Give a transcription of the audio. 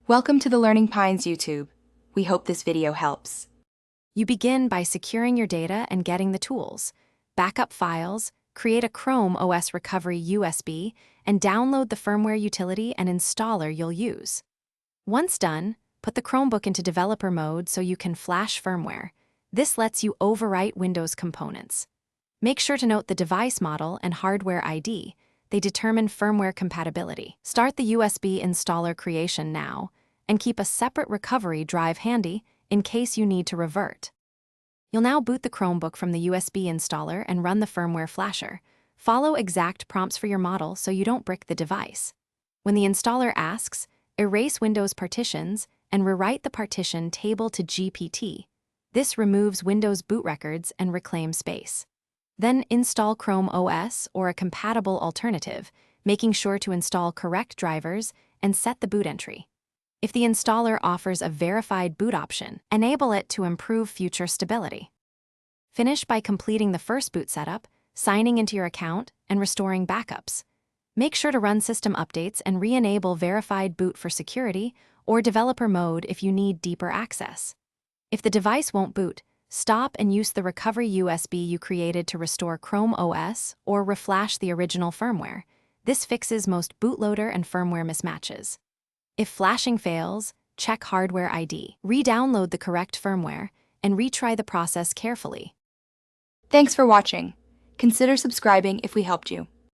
Welcome to the Learning Pines YouTube. We hope this video helps. You begin by securing your data and getting the tools. Backup files, create a Chrome OS recovery USB, and download the firmware utility and installer you'll use. Once done, put the Chromebook into developer mode so you can flash firmware. This lets you overwrite Windows components. Make sure to note the device model and hardware ID. They determine firmware compatibility. Start the USB installer creation now, and keep a separate recovery drive handy in case you need to revert. You'll now boot the Chromebook from the USB installer and run the firmware flasher. Follow exact prompts for your model so you don't brick the device. When the installer asks, erase Windows partitions and rewrite the partition table to GPT. This removes Windows boot records and reclaims space. Then install Chrome OS or a compatible alternative, making sure to install correct drivers and set the boot entry. If the installer offers a verified boot option, enable it to improve future stability. Finish by completing the first boot setup, signing into your account, and restoring backups. Make sure to run system updates and re-enable verified boot for security or developer mode if you need deeper access. If the device won't boot, stop and use the recovery USB you created to restore Chrome OS or reflash the original firmware. This fixes most bootloader and firmware mismatches. If flashing fails, check hardware ID, re-download the correct firmware, and retry the process carefully. Thanks for watching. Consider subscribing if we helped you.